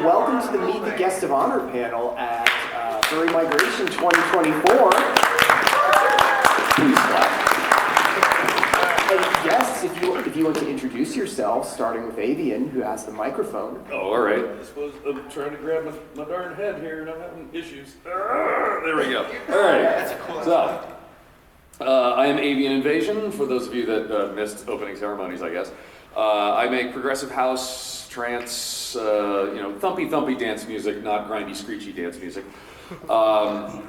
welcome to the Meet the Guest of Honor panel at Furry Migration 2024. Please clap. And guests, if you want to introduce yourselves, starting with Avian, who has the microphone. Oh, all right. I suppose I'm trying to grab my darn head here, and I'm having issues. There we go. All right. So, I am Avian Invasion, for those of you that missed opening ceremonies, I guess. I make progressive house, trance, thumpy dance music, not grindy, screechy dance music. I've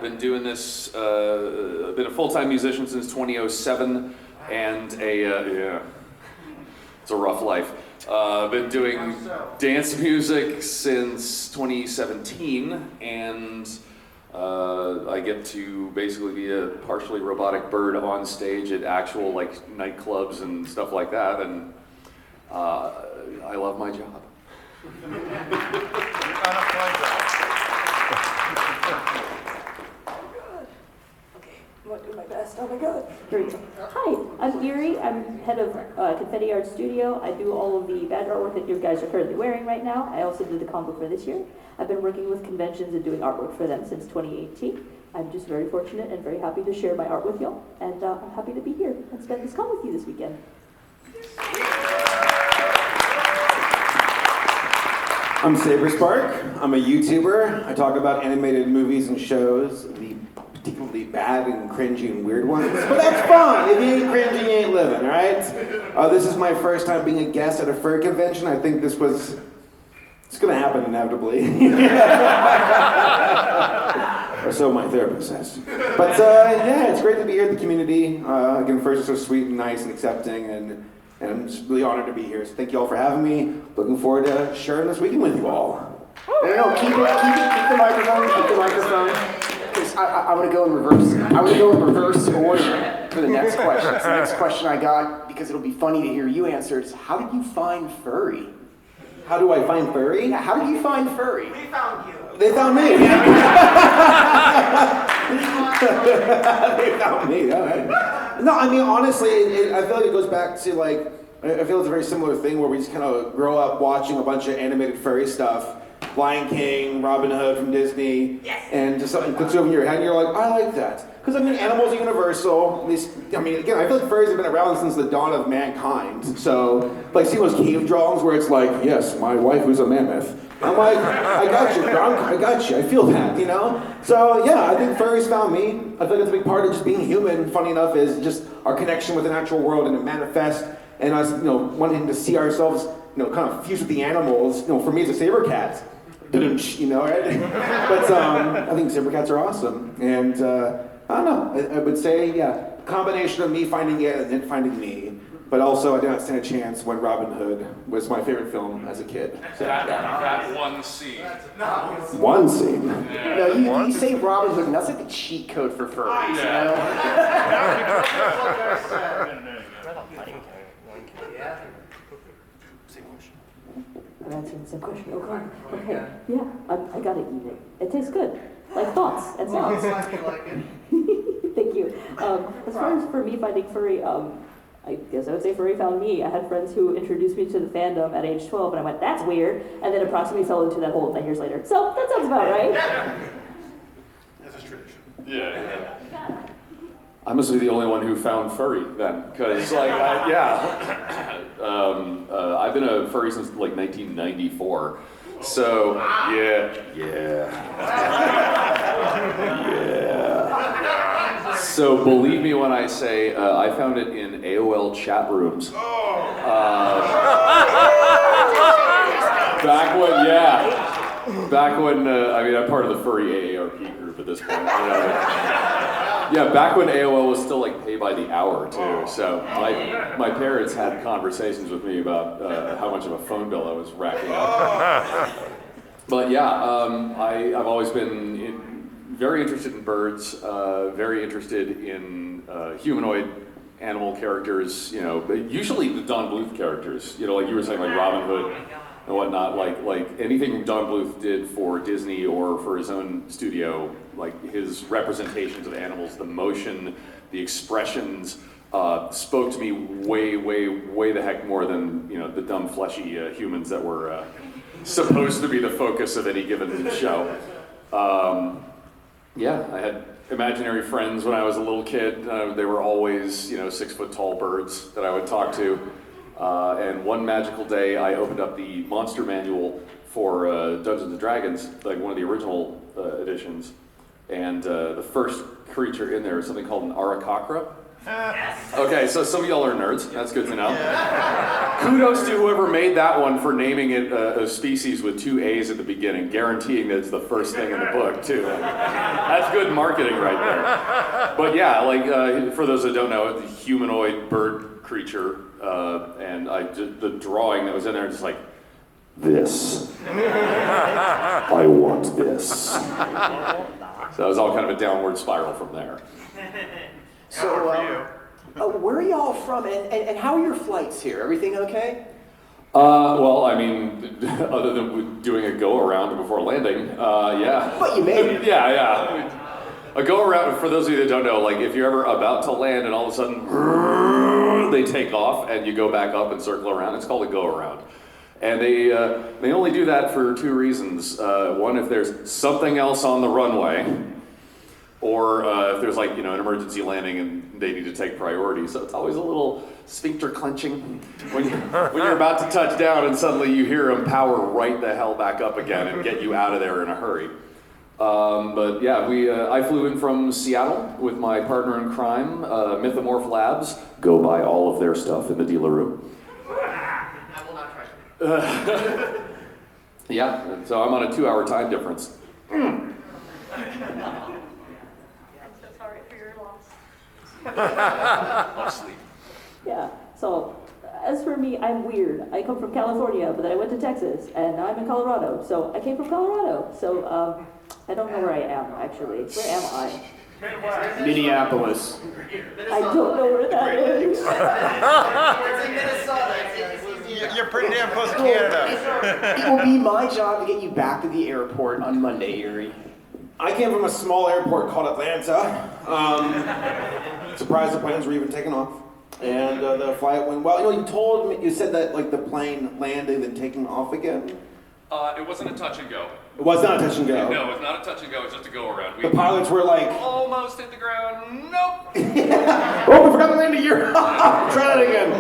been doing this, been a full-time musician since 2007, and it's a rough life. I've been doing dance music since 2017, and I get to basically be a partially robotic bird on stage at actual nightclubs and stuff like that, and I love my job. I'm gonna do my best. Oh my god. Here we go. Hi, I'm Erie. I'm head of Confetti Art Studio. I do all of the badge artwork that you guys are currently wearing right now. I also did the comic book for this year. I've been working with conventions and doing artwork for them since 2018. I'm just very fortunate and very happy to share my art with y'all. And I'm happy to be here and spend this con with you this weekend. I'm Saberspark. I'm a YouTuber. I talk about animated movies and shows, the particularly bad and cringy and weird ones. But that's fun. If you ain't cringy, you ain't living, all right? This is my first time being a guest at a furry convention. I think it's gonna happen inevitably. Or so my therapist says. But it's great to be here at the community. Again, first, it's so sweet and nice and accepting, and I'm just really honored to be here. So thank you all for having me. Looking forward to sharing this weekend with you all. No, keep the microphone. I want to go in reverse. I want to go in reverse order for the next question. The next question I got, because it'll be funny to hear you answer, is how did you find Furry? How do I find Furry? Yeah, how did you find Furry? We found you. They found me. They found me. All right. No, I mean, honestly, I feel like it goes back to I feel it's a very similar thing where we just kind of grow up watching a bunch of animated furry stuff. Lion King, Robin Hood from Disney, yes. And just something puts you over in your head and you're like, I like that. Because I mean, animals are universal. Again, I feel like furries have been around since the dawn of mankind. So, see those cave drawings where it's like, yes, my wife was a mammoth. I'm like, I got you, Gronk, I got you, I feel that, you know? So yeah, I think furries found me. I think that's a big part of just being human, funny enough, is just our connection with the natural world and to manifest, and us, wanting to see ourselves, kind of fuse with the animals. For me, it's a saber cat. Right? But I think saber cats are awesome. And I don't know, I would say, a combination of me finding it and it finding me. But also, I did not stand a chance when Robin Hood was my favorite film as a kid. So, that one scene. One scene? Yeah. No, you say Robin Hood, and that's like the cheat code for furries, you know? I'm answering the same question. Okay. Yeah, I gotta eat it. It tastes good. Like thoughts and sounds. Thank you. As far as for me finding Furry, I guess I would say Furry found me. I had friends who introduced me to the fandom at age 12, and I went, that's weird, and then approximately fell into that hole 9 years later. So that sounds about right. That's a tradition. Yeah. I must be the only one who found Furry then, because I've been a furry since 1994. So yeah. So believe me when I say I found it in AOL chat rooms. Back when I'm part of the furry AARP group at this point. Back when AOL was still pay by the hour too. So my parents had conversations with me about how much of a phone bill I was racking up. But I've always been very interested in birds, very interested in humanoid animal characters, usually the Don Bluth characters, like you were saying, like Robin Hood and whatnot, like anything Don Bluth did for Disney or for his own studio, like his representations of animals, the motion, the expressions, spoke to me way the heck more than the dumb fleshy humans that were supposed to be the focus of any given show. Yeah, I had imaginary friends when I was a little kid. They were always 6-foot tall birds that I would talk to. And one magical day, I opened up the monster manual for Dungeons and Dragons, like one of the original editions, and the first creature in there is something called an Arakakra. Okay, so some of y'all are nerds. That's good to know. Kudos to whoever made that one for naming it a species with 2 A's at the beginning, guaranteeing that it's the first thing in the book, too. That's good marketing right there. But yeah, like for those that don't know, the humanoid bird creature, and the drawing that was in there, just like, this. I want this. So that was all kind of a downward spiral from there. So, where are y'all from, and how are your flights here? Everything okay? Well, I mean, other than doing a go-around before landing, yeah. But you made it. Yeah. A go-around, for those of you that don't know, like if you're ever about to land and all of a sudden they take off and you go back up and circle around, it's called a go-around. And they only do that for 2 reasons. One, if there's something else on the runway, or if there's like, an emergency landing and they need to take priority. So it's always a little sphincter clenching when you're about to touch down and suddenly you hear them power right the hell back up again and get you out of there in a hurry. But yeah, I flew in from Seattle with my partner in crime, Mythomorph Labs. Go buy all of their stuff in the dealer room. I will not try. Yeah, so I'm on a 2-hour time difference. Sorry for your loss. Lost sleep. Yeah, so as for me, I'm weird. I come from California, but then I went to Texas, and now I'm in Colorado. So I came from Colorado. So I don't know where I am, actually. Where am I? Minneapolis. I don't know where that is. It's in Minnesota. You're pretty damn close to Canada. It will be my job to get you back to the airport on Monday, Erie. I came from a small airport called Atlanta. Surprised the planes were even taking off. And the flight went well. You said that like the plane landed and taking off again? It wasn't a touch and go. It was not a touch and go. No, it's not a touch and go, it's just a go around. The pilots were like, Almost hit the ground, nope. oh, we forgot to land here. Try that again.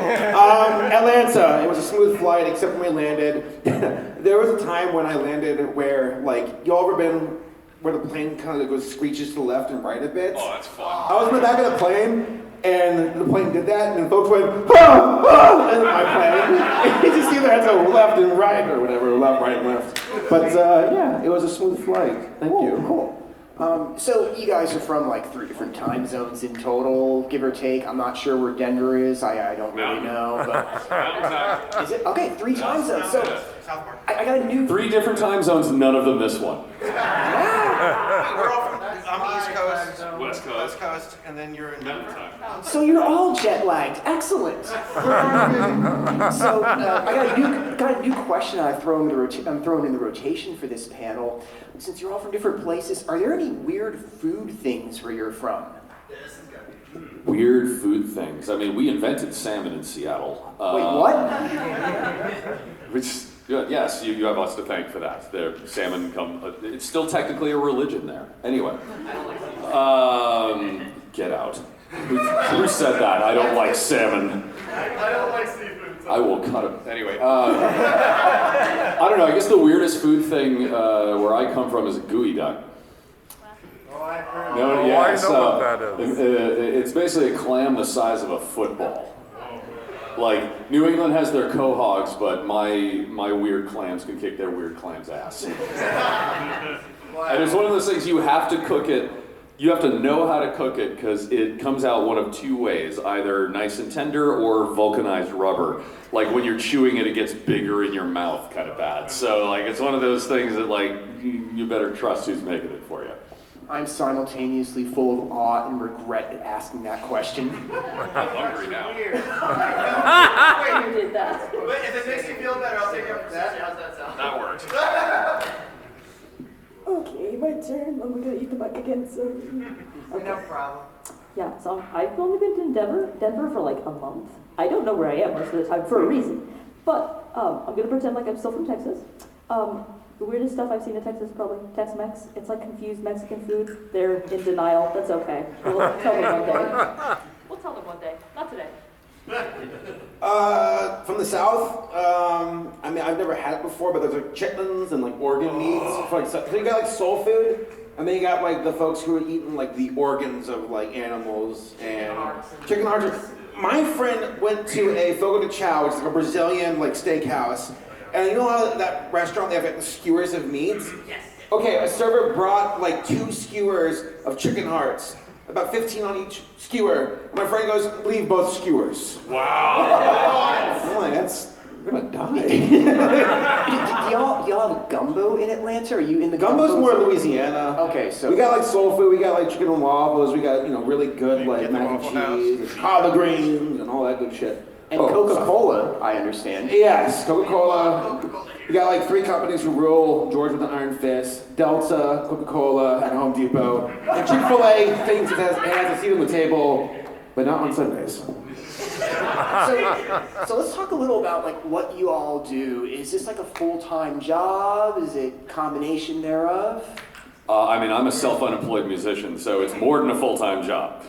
Atlanta, it was a smooth flight except when we landed. There was a time when I landed where, like, you all ever been where the plane kind of goes screeches to the left and right a bit? Oh, that's fun. I was in the back of the plane, and the plane did that, and folks went, ah, ah, and my plane. You just either had to go left and right, or whatever, left, right, and left. But yeah, it was a smooth flight. Thank you. Cool. So you guys are from like 3 different time zones in total, give or take. I'm not sure where Denver is. I don't really know. But is it? Okay, 3 time zones. So I got a new... 3 different time zones, none of them this one. We're all from East Coast, West Coast. West Coast, and then you're in Denver. So you're all jet lagged. Excellent. So I got a new question I'm throwing in the rotation for this panel. Since you're all from different places, are there any weird food things where you're from? Weird food things. I mean, we invented salmon in Seattle. Wait, what? Which, yes, you have us to thank for that. The salmon it's still technically a religion there. Anyway. Get out. Who said that? I don't like salmon. I don't like seafood. I will cut him. Anyway, I don't know. I guess the weirdest food thing where I come from is a gooey duck. No, yeah, I know what that is. It's basically a clam the size of a football. Like, New England has their quahogs, but my weird clams can kick their weird clams' ass. And it's one of those things you have to cook it. You have to know how to cook it because it comes out one of 2 ways, either nice and tender or vulcanized rubber. Like when you're chewing it, it gets bigger in your mouth kind of bad. So like it's one of those things that like you better trust who's making it for you. I'm simultaneously full of awe and regret at asking that question. I'm hungry now. You did that. But if it makes you feel better, I'll take you up for sushi. How's that sound? That works. Okay, my turn. I'm gonna eat the mic again, so... No problem. Yeah, so I've only been to Denver for like a month. I don't know where I am most of the time for a reason. But I'm gonna pretend like I'm still from Texas. The weirdest stuff I've seen in Texas is probably Tex-Mex. It's like confused Mexican food. They're in denial. That's okay. We'll tell them one day. We'll tell them one day. Not today. From the South, I mean, I've never had it before, but there's like chitlins and like organ meats. So you got like soul food, and then you got like the folks who are eating like the organs of like animals and chicken hearts. My friend went to a Fogo de Chao, which is like a Brazilian like steakhouse, and you know how that restaurant they have like the skewers of meats? Yes. Okay, a server brought like 2 skewers of chicken hearts. About 15 on each skewer. My friend goes, leave both skewers. Wow. I'm like, you're gonna die. Do y'all have gumbo in Atlanta? Are you in the Gumbo's gumbo more zone? Louisiana. Okay, so we got like soul food, we got like chicken and waffles, we got, really good like mac and cheese, collard greens, and all that good shit. and Coca-Cola, I understand. Yes, Coca-Cola. We got like 3 companies who rule George with an iron fist: Delta, Coca-Cola, and Home Depot. And Chick-fil-A thinks it has a seat on the table, but not on Sundays. So let's talk a little about like what you all do. Is this like a full-time job? Is it a combination thereof? I mean, I'm a self-unemployed musician, so it's more than a full-time job.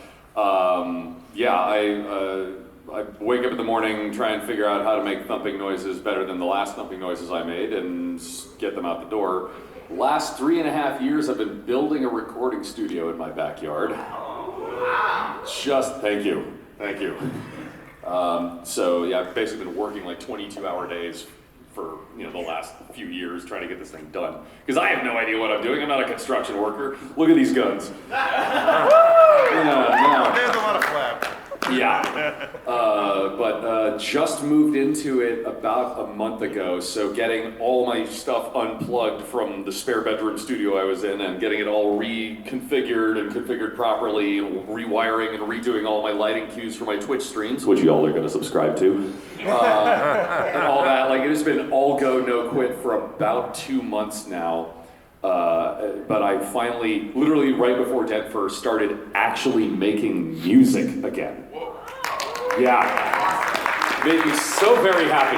I wake up in the morning, try and figure out how to make thumping noises better than the last thumping noises I made, and get them out the door. Last 3.5 years, I've been building a recording studio in my backyard. Thank you. I've basically been working like 22-hour days for the last few years trying to get this thing done. Because I have no idea what I'm doing. I'm not a construction worker. Look at these guns. There's a lot of flap. Yeah, but just moved into it about a month ago, so getting all my stuff unplugged from the spare bedroom studio I was in and getting it all reconfigured and configured properly, rewiring and redoing all my lighting cues for my Twitch streams, which y'all are going to subscribe to, and all that. Like, it has been all go, no quit for about 2 months now. But I finally, literally right before Denver, started actually making music again. Yeah. Made me so very happy.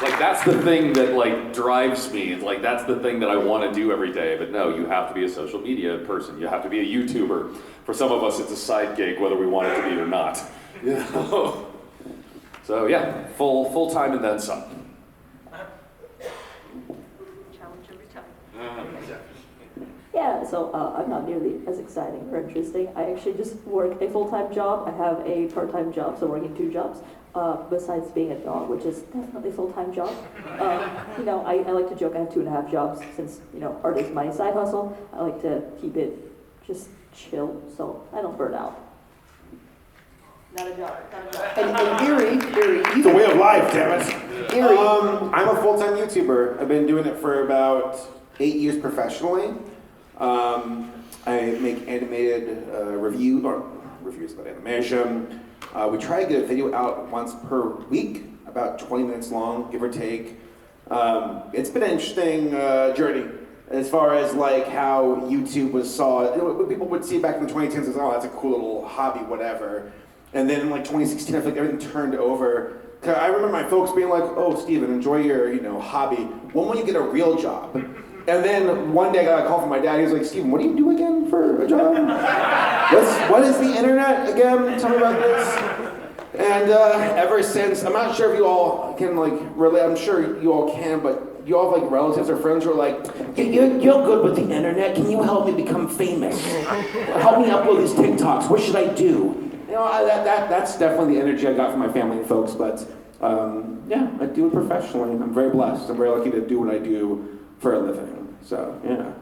Like, that's the thing that like drives me. Like, that's the thing that I want to do every day. But no, you have to be a social media person. You have to be a YouTuber. For some of us, it's a side gig, whether we want it to be or not. So yeah, full time and then some. Yeah, so I'm not nearly as exciting or interesting. I actually just work a full-time job. I have a part-time job, so working 2 jobs, besides being a dog, which is definitely a full-time job. I like to joke I have 2.5 jobs since, art is my side hustle. I like to keep it just chill, so I don't burn out. Not a job. And Erie, It's a way of life, damn it. Erie. I'm a full-time YouTuber. I've been doing it for about 8 years professionally. I make animated reviews about animation. We try to get a video out once per week, about 20 minutes long, give or take. It's been an interesting journey as far as like how YouTube was saw. People would see back in the 2010s as, oh, that's a cool little hobby, whatever. And then in like 2016, I feel like everything turned over. I remember my folks being like, oh, Steven, enjoy your hobby. When will you get a real job? And then one day I got a call from my dad. He was like, Steven, what do you do again for a job? What is the internet again? Tell me about this. And ever since, I'm not sure if you all can like relate. I'm sure you all can, but you all have like relatives or friends who are like, you're good with the internet. Can you help me become famous? Help me upload these TikToks. What should I do? That's definitely the energy I got from my family and folks. But I do it professionally. I'm very blessed. I'm very lucky to do what I do for a living. So, yeah.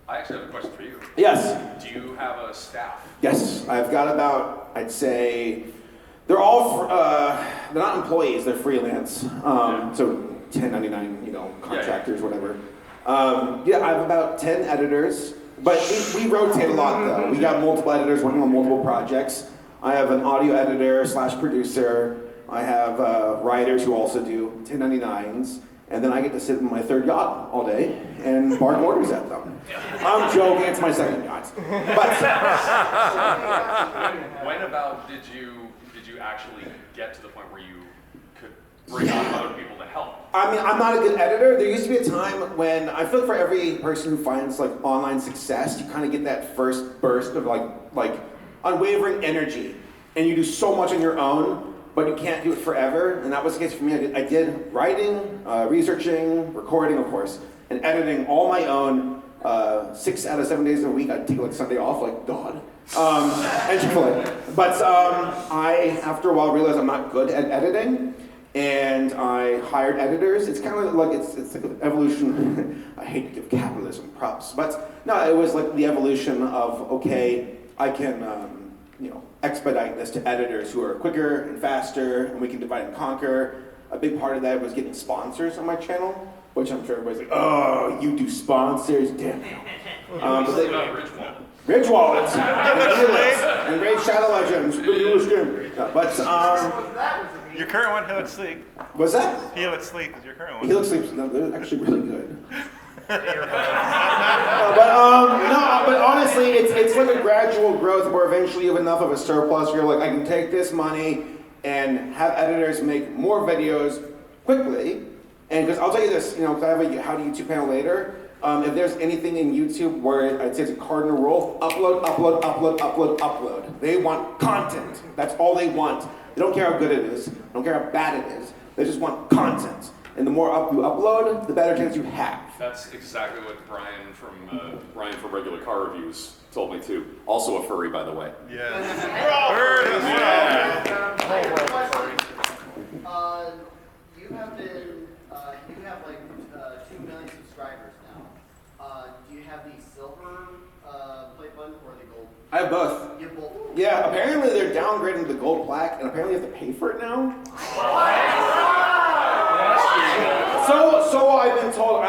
I actually have a question for you. Yes. Do you have a staff? Yes. I've got about, I'd say, they're all, they're not employees, they're freelance. So 1099, contractors, whatever. I have about 10 editors, but we rotate a lot though. We got multiple editors working on multiple projects. I have an audio editor / producer. I have writers who also do 1099s. and then I get to sit in my third yacht all day and bark orders at them. I'm joking, it's my second yacht. But When about did you actually get to the point where you could bring on other people to help? I mean, I'm not a good editor. There used to be a time when I feel like for every person who finds like online success, you kind of get that first burst of like unwavering energy, and you do so much on your own, but you can't do it forever. And that was the case for me. I did writing, researching, recording, of course, and editing all my own. 6 out of 7 days a week, I'd take like Sunday off, like God. And Chick-fil-A. But I, after a while, realized I'm not good at editing. And I hired editors. It's kind of like, it's like an evolution. I hate to give capitalism props, but no, it was like the evolution of, okay, I can, expedite this to editors who are quicker and faster, and we can divide and conquer. A big part of that was getting sponsors on my channel, which I'm sure everybody's like, oh, you do sponsors? Damn. But they, Ridge Wallets, and Raid Shadow Legends. But, Your current one, Helix Sleep. what's that? Helix Sleep is your current one. Helix Sleep's, no, they're actually really good. But honestly, it's like a gradual growth where eventually you have enough of a surplus. You're like, I can take this money and have editors make more videos quickly. And because I'll tell you this, because I have a How to YouTube panel later. If there's anything in YouTube where I'd say it's a cardinal rule, upload, upload, upload, upload, upload. They want content. That's all they want. They don't care how good it is. They don't care how bad it is. They just want content. And the more you upload, the better chance you have. That's exactly what Brian from Regular Car Reviews told me too. Also a furry, by the way. Yeah. You have like 2 million subscribers now. Do you have the silver plate button or the gold? I have both. You have both. Yeah, apparently they're downgrading the gold plaque, and apparently you have to pay for it now. So I've been told.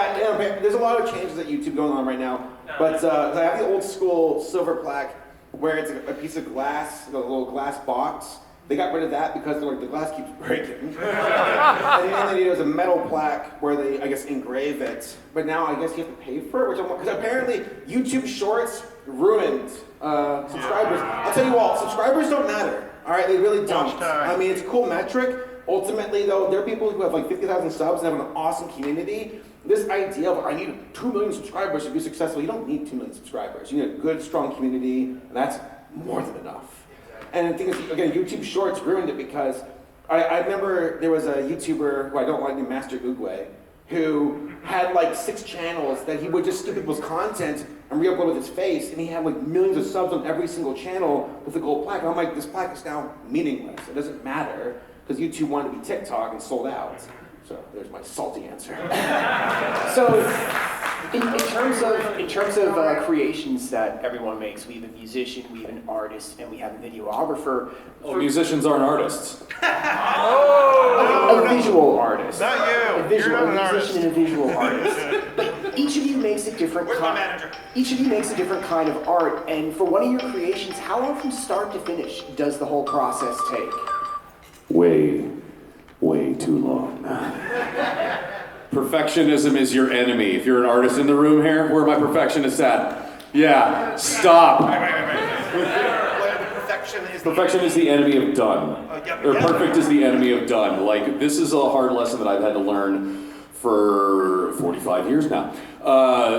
There's a lot of changes at YouTube going on right now, but I have the old school silver plaque where it's a piece of glass, a little glass box. They got rid of that because they're like, the glass keeps breaking. And then there's a metal plaque where they, I guess, engrave it. But now I guess you have to pay for it, because apparently YouTube Shorts ruined subscribers. I'll tell you all, subscribers don't matter. All right, they really don't. I mean, it's a cool metric. Ultimately, though, there are people who have like 50,000 subs and have an awesome community. This idea of, I need 2 million subscribers to be successful, you don't need 2 million subscribers. You need a good, strong community, and that's more than enough. And the thing is, again, YouTube Shorts ruined it because I remember there was a YouTuber who I don't like named Master Oogway who had like 6 channels that he would just steal people's content and re-upload with his face, and he had like millions of subs on every single channel with the gold plaque. And I'm like, this plaque is now meaningless. It doesn't matter because YouTube wanted to be TikTok and sold out. So there's my salty answer. So, in terms of creations that everyone makes, we have a musician, we have an artist, and we have a videographer. Oh, musicians aren't artists. A visual artist. Not you. A You're not an musician and a visual artist. But each of you makes a different Each of you makes a different kind of art, and for one of your creations, how long from start to finish does the whole process take? Way too long. Perfectionism is your enemy. If you're an artist in the room here, where are my perfectionists at? Yeah, stop. Perfection is the enemy of done. Or perfect is the enemy of done. Like, this is a hard lesson that I've had to learn for 45 years now.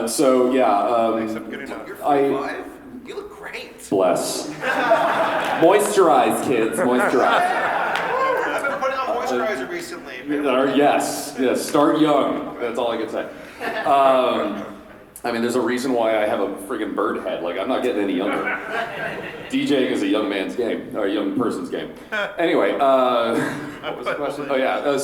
So yeah, You look great. Bless. Moisturize, kids, moisturize. I've been putting on moisturizer recently. Yes, start young. That's all I can say. I mean, there's a reason why I have a friggin' bird head. Like, I'm not getting any younger. DJing is a young man's game, or a young person's game. Anyway, what was the question? Oh yeah,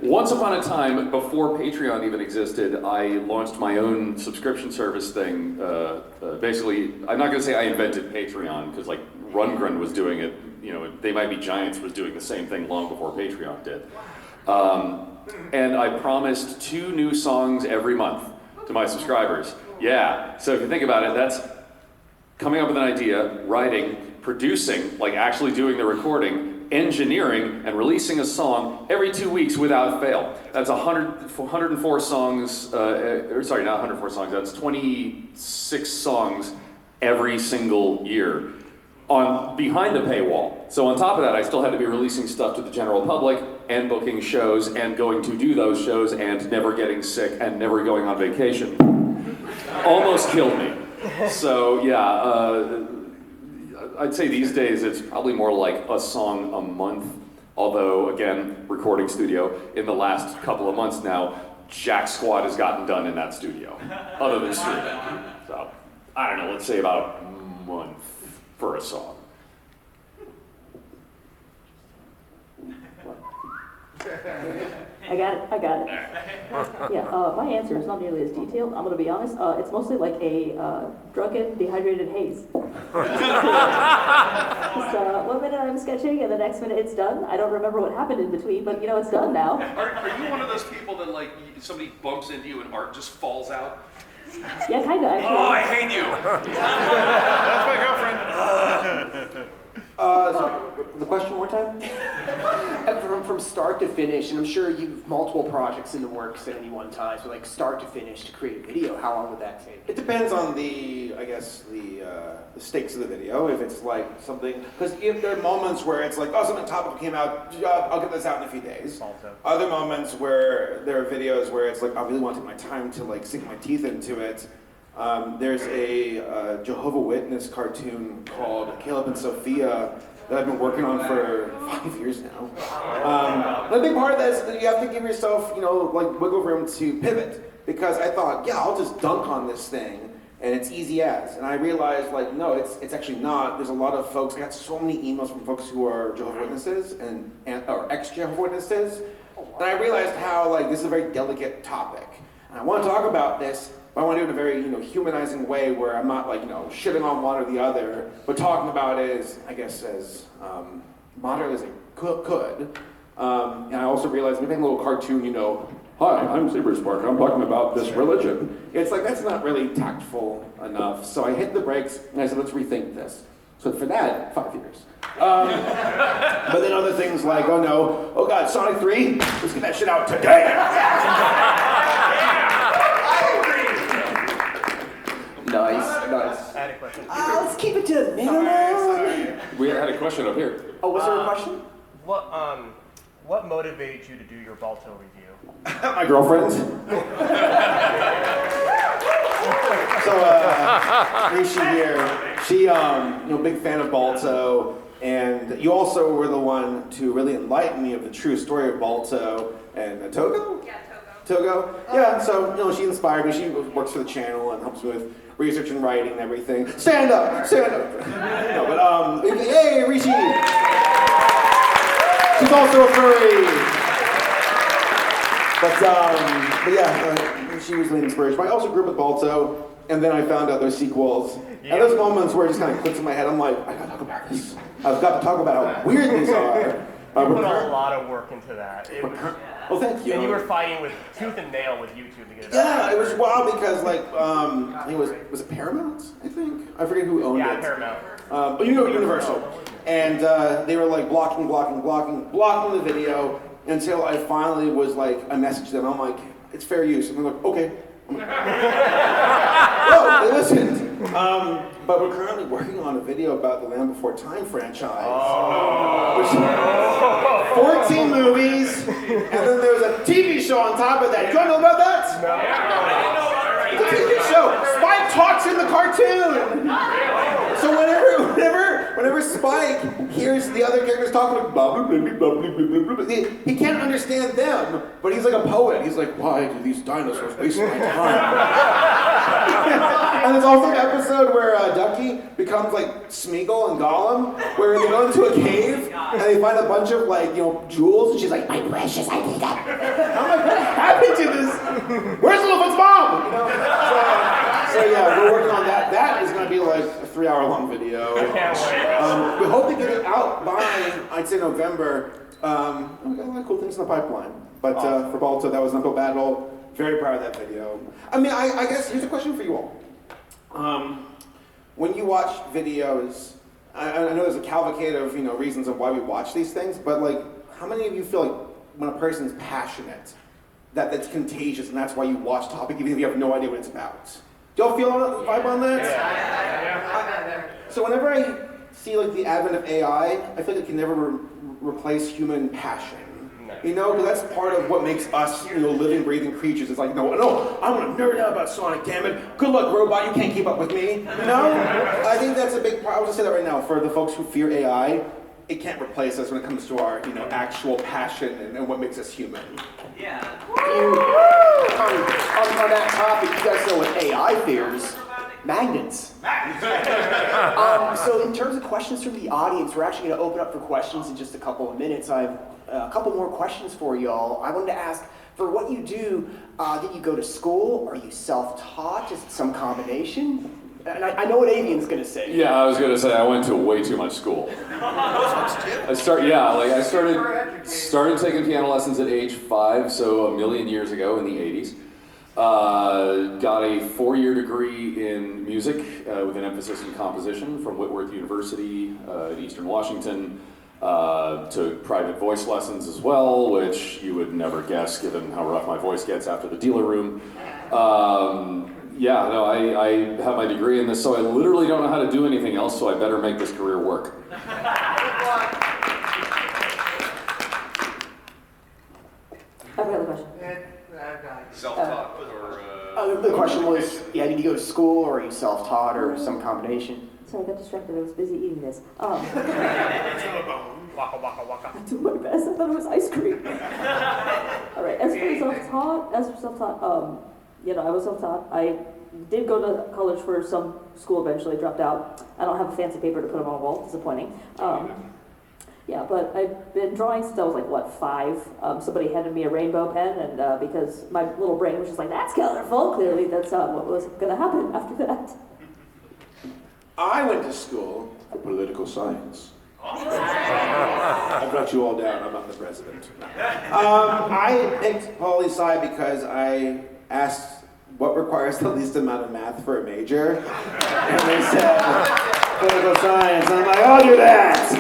once upon a time, before Patreon even existed, I launched my own subscription service thing. Basically, I'm not gonna say I invented Patreon, because like Rundgren was doing it, They Might Be Giants was doing the same thing long before Patreon did. And I promised 2 new songs every month to my subscribers. Yeah, so if you think about it, that's coming up with an idea, writing, producing, like actually doing the recording, engineering and releasing a song every 2 weeks without fail. That's 104 songs, sorry, not 104 songs, that's 26 songs every single year behind the paywall. So on top of that, I still had to be releasing stuff to the general public and booking shows and going to do those shows and never getting sick and never going on vacation. Almost killed me. So yeah, I'd say these days it's probably more like a song a month. Although again, recording studio, in the last couple of months now, jack squat has gotten done in that studio, other than streaming. So I don't know, let's say about a month for a song. I got it. Yeah, my answer is not nearly as detailed. I'm gonna be honest. It's mostly like a drunken, dehydrated haze. Just, 1 minute I'm sketching, and the next minute it's done. I don't remember what happened in between, but it's done now. Are you one of those people that like somebody bumps into you and art just falls out? Yeah, kinda. Actually. Oh, I hate you. That's my girlfriend. The question one more time? From start to finish, and I'm sure you've multiple projects in the works at any one time, so like start to finish to create a video, how long would that take? It depends on the stakes of the video. If it's like something, because if there are moments where it's like, oh, something topical came out, I'll get this out in a few days. Other moments where there are videos where it's like, I really want to take my time to like sink my teeth into it. There's a Jehovah's Witness cartoon called Caleb and Sophia that I've been working on for 5 years now. A big part of that is that you have to give yourself, like wiggle room to pivot. Because I thought, yeah, I'll just dunk on this thing, and it's easy as. And I realized, like, no, it's actually not. There's a lot of folks. I got so many emails from folks who are Jehovah's Witnesses or ex-Jehovah's Witnesses, and I realized how like this is a very delicate topic. And I want to talk about this. I want to do it in a very, humanizing way where I'm not like, shitting on one or the other, but talking about it as, I guess, as moderately as I could. And I also realized maybe a little cartoon, hi, I'm Saberspark, I'm talking about this religion. It's like, that's not really tactful enough. So I hit the brakes and I said, let's rethink this. So for that, 5 years. But then other things like, oh no, oh God, Sonic 3, let's get that shit out today. Nice. I had a question. Let's keep it to a minimum. We had a question up here. Oh, was there a question? What motivated you to do your Balto review? My girlfriend. So, Rishi here, she, big fan of Balto, and you also were the one to really enlighten me of the true story of Balto and Togo? Yeah, Togo? Yeah, so, she inspired me. She works for the channel and helps me with research and writing and everything. Stand up! Hey, Rishi! She's also a furry! But yeah, she was an inspiration. But I also grew up with Balto, and then I found out there's sequels. Yeah. And those moments where it just kind of clicks in my head, I'm like, I gotta talk about this. I've got to talk about how weird these are. You put a lot of work into that. Well, thank you. And you were fighting with tooth and nail with YouTube to get it out. Yeah, it was wild because, like, I think was it Paramount? I think I forget who owned it. Yeah, Paramount. But Universal, and they were like blocking the video until I finally was like, I messaged them. I'm like, it's fair use, and they're like, okay. Whoa, they listened. But we're currently working on a video about the Land Before Time franchise. Which, 14 movies, and then there's a TV show on top of that. Do you want to know about that? No. It's a TV show. Spike talks in the cartoon. So whenever Spike hears the other characters talking like blah, blah, blah, blah, blah, blah, blah, he can't understand them, but he's like a poet. He's like, why do these dinosaurs waste my time? And there's also an episode where Ducky becomes like Smeagol and Gollum, where they go into a cave and they find a bunch of like, jewels, and she's like, my precious, I need that. I'm like, what happened to this? Where's Littlefoot's mom? So yeah, we're working on that. That is going to be like a 3-hour-long video. I can't wait. We hope to get it out by, I'd say, November. We got a lot of cool things in the pipeline. But for Balto, that was an uphill battle. Very proud of that video. I mean, I guess here's a question for you all. When you watch videos, I know there's a cavalcade of reasons of why we watch these things, but like, how many of you feel like when a person's passionate, that's contagious, and that's why you watch topic even if you have no idea what it's about? Do y'all feel a vibe on that? So whenever I see like the advent of AI, I feel like it can never replace human passion. Because that's part of what makes us, living, breathing creatures. It's like, no, I want to nerd out about sonic, damn it. Good luck, robot, you can't keep up with me. I think that's a big part. I'll just say that right now. For the folks who fear AI, it can't replace us when it comes to our, actual passion and what makes us human. Yeah. On that topic, you guys know what AI fears? Magnets. So in terms of questions from the audience, we're actually going to open up for questions in just a couple of minutes. I have a couple more questions for y'all. I wanted to ask, for what you do, did you go to school? Are you self-taught? Is it some combination? And I know what Avian's going to say. Yeah, I was going to say I went to way too much school. I started taking piano lessons at age 5, so a million years ago in the 80s. Got a 4-year degree in music with an emphasis in composition from Whitworth University in Eastern Washington. Took private voice lessons as well, which you would never guess given how rough my voice gets after the dealer room. I have my degree in this, so I literally don't know how to do anything else, so I better make this career work. I have another question. Self-taught The question was, did you go to school, or are you self-taught, or some combination? Sorry, I got distracted. I was busy eating this. Waka waka waka. I did my best. I thought it was ice cream. All right. As for self-taught, I was self-taught. I did go to college for some school. Eventually, dropped out. I don't have a fancy paper to put on my wall. Disappointing. But I've been drawing since I was 5. Somebody handed me a rainbow pen, and because my little brain was just like, that's colorful. Clearly, that's what was going to happen after that. I went to school for political science. I brought you all down. I'm not the president. I picked poli-sci because I asked what requires the least amount of math for a major, and they said political science. And I'm like, I'll do that.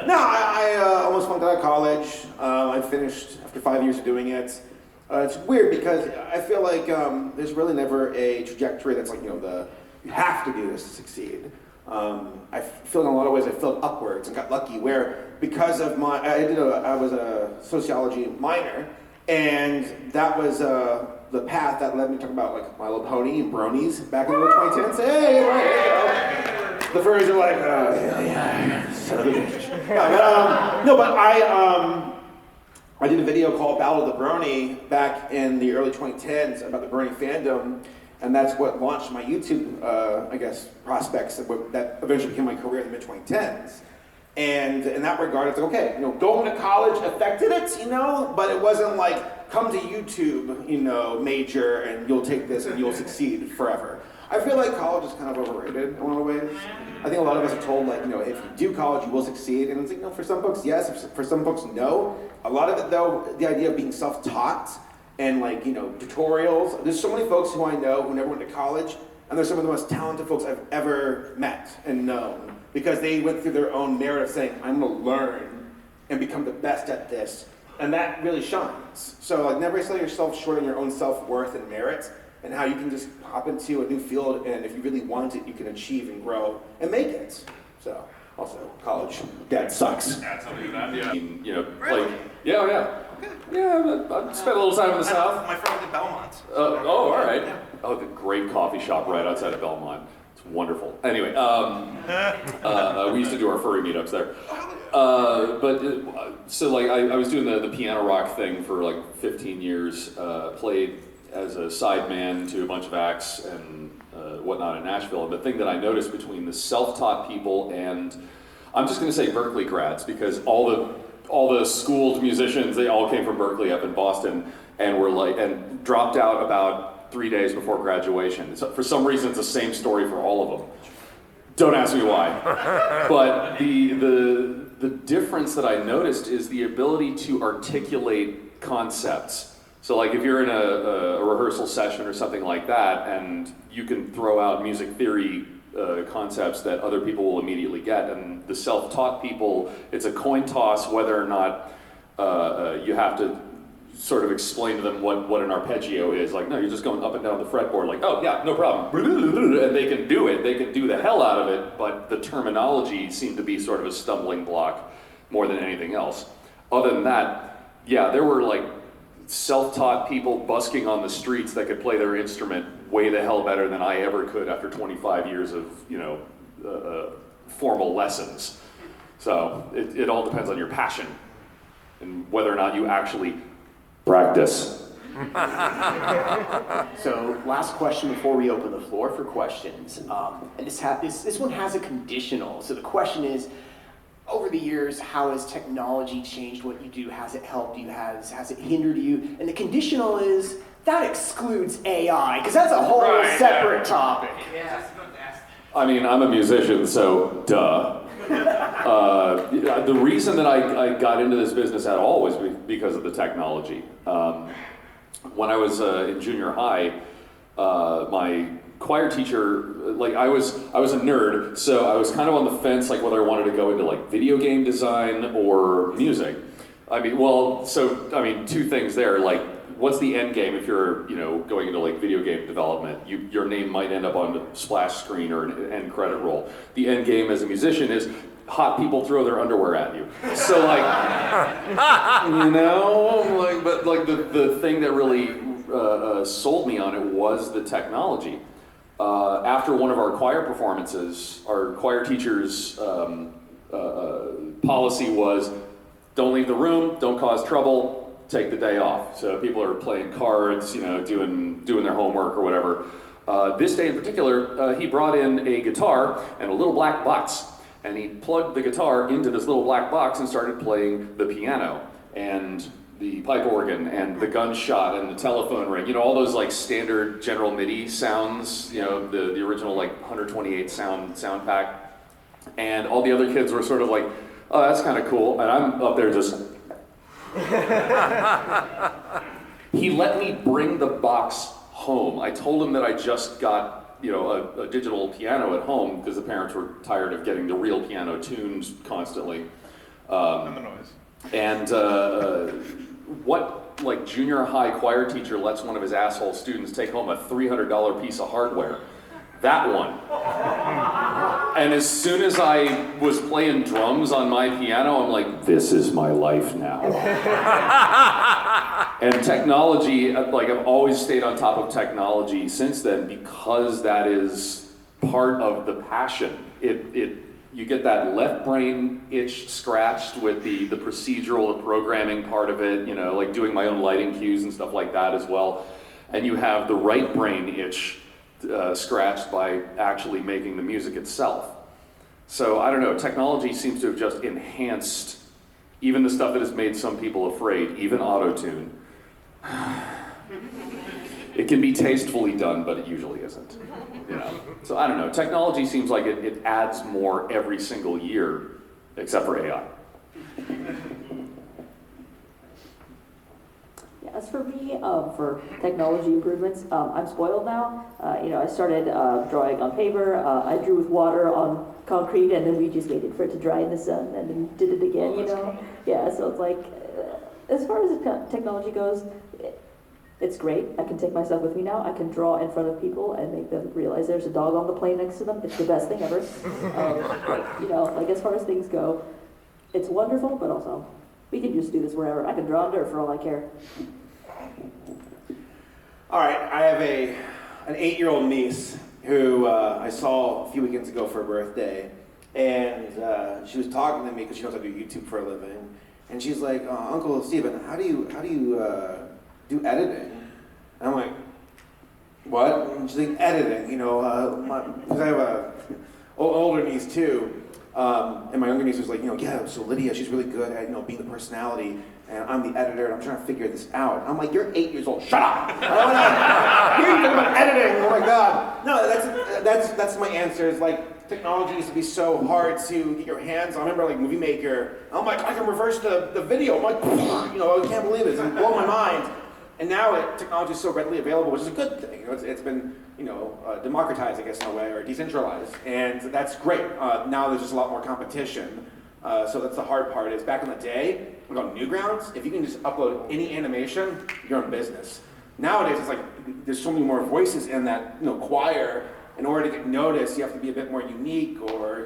No, I almost flunked out of college. I finished after 5 years of doing it. It's weird because I feel like there's really never a trajectory that's like, you have to do this to succeed. I feel in a lot of ways I felt upwards and got lucky where because of I was a sociology minor, and that was the path that led me to talk about like My Little Pony and bronies back in the 2010s. Hey, there you go. The furries are like, son of a bitch. I did a video called Battle of the Brony back in the early 2010s about the Brony fandom. And that's what launched my YouTube, prospects that eventually became my career in the mid-2010s. And in that regard, it's like, okay, going to college affected it, but it wasn't like, come to YouTube, major, and you'll take this and you'll succeed forever. I feel like college is kind of overrated in a lot of ways. I think a lot of us are told, if you do college, you will succeed. And it's like, for some folks, yes. For some folks, no. A lot of it, though, the idea of being self-taught, and tutorials. There's so many folks who I know who never went to college, and they're some of the most talented folks I've ever met and known because they went through their own merit of saying, I'm gonna learn and become the best at this. And that really shines. So never sell yourself short on your own self-worth and merit and how you can just hop into a new field, and if you really want it, you can achieve and grow and make it. So, also, college, that sucks. Add something to that, yeah. I spent a little time in the South. My friend in Belmont. All right. Oh, the great coffee shop right outside of Belmont. It's wonderful. Anyway, we used to do our furry meetups there. I was doing the piano rock thing for 15 years. Played as a sideman to a bunch of acts and whatnot in Nashville. And the thing that I noticed between the self-taught people and, I'm just going to say Berkeley grads, because all the schooled musicians, they all came from Berkeley up in Boston and and dropped out about 3 days before graduation. So for some reason, it's the same story for all of them. Don't ask me why. But the difference that I noticed is the ability to articulate concepts. So if you're in a rehearsal session or something like that, and you can throw out music theory concepts that other people will immediately get. And the self-taught people, it's a coin toss whether or not you have to sort of explain to them what an arpeggio is. Like, no, you're just going up and down the fretboard, like, oh yeah, no problem. And they can do it, they can do the hell out of it, but the terminology seemed to be sort of a stumbling block more than anything else. Other than that, yeah, there were like self-taught people busking on the streets that could play their instrument way the hell better than I ever could after 25 years of, formal lessons. So it all depends on your passion and whether or not you actually practice. So, last question before we open the floor for questions. And this one has a conditional. So the question is, over the years, how has technology changed what you do? Has it helped you? Has it hindered you? And the conditional is, that excludes AI, because that's a whole separate topic. I mean, I'm a musician, so duh. The reason that I got into this business at all was because of the technology. When I was in junior high, my choir teacher, like I was a nerd, so I was kind of on the fence, like whether I wanted to go into like video game design or music. Two things there, like what's the end game if you're, going into like video game development? Your name might end up on the splash screen or an end credit roll. The end game as a musician is hot people throw their underwear at you. So the thing that really sold me on it was the technology. After one of our choir performances, our choir teacher's policy was, don't leave the room, don't cause trouble, take the day off. So people are playing cards, doing their homework or whatever. This day in particular, he brought in a guitar and a little black box. And he plugged the guitar into this little black box and started playing the piano and the pipe organ and the gunshot and the telephone ring, all those like standard General MIDI sounds, the original like 128 sound pack. And all the other kids were sort of like, oh, that's kind of cool. And I'm up there just... He let me bring the box home. I told him that I just got a digital piano at home because the parents were tired of getting the real piano tuned constantly. And the noise. And what like junior high choir teacher lets one of his asshole students take home a $300 piece of hardware? That one. And as soon as I was playing drums on my piano, I'm like, this is my life now. And technology, like I've always stayed on top of technology since then because that is part of the passion. You get that left brain itch scratched with the procedural, the programming part of it, like doing my own lighting cues and stuff like that as well. And you have the right brain itch scratched by actually making the music itself. So I don't know, technology seems to have just enhanced even the stuff that has made some people afraid, even auto-tune. It can be tastefully done, but it usually isn't. So I don't know, technology seems like it adds more every single year, except for AI. As for me, for technology improvements, I'm spoiled now. I started drawing on paper. I drew with water on concrete, and then we just waited for it to dry in the sun, and then did it again. Yeah. So it's like, as far as technology goes, it's great. I can take myself with me now. I can draw in front of people and make them realize there's a dog on the plane next to them. It's the best thing ever. As far as things go, it's wonderful, but also we can just do this wherever. I can draw on dirt for all I care. All right, I have an 8-year-old niece who I saw a few weekends ago for her birthday, and she was talking to me because she knows I do YouTube for a living, and she's like, Uncle Steven, how do you do editing? And I'm like, what? And she's like, editing, because I have a older niece too, and my younger niece was like, yeah, so Lydia, she's really good at, being the personality, and I'm the editor, and I'm trying to figure this out. And I'm like, you're 8 years old, shut up! I don't want to hear you talk about editing, oh my God. No, that's my answer, is like, technology used to be so hard to get your hands on. I remember like Movie Maker, I'm like, I can reverse the video. I'm like, I can't believe it, it's blowing my mind. And now technology is so readily available, which is a good thing. It's been democratized, I guess, in a way, or decentralized, and that's great. Now there's just a lot more competition. So that's the hard part. Is back in the day, like on Newgrounds, if you can just upload any animation, you're in business. Nowadays, it's like there's so many more voices in that choir. In order to get noticed, you have to be a bit more unique, or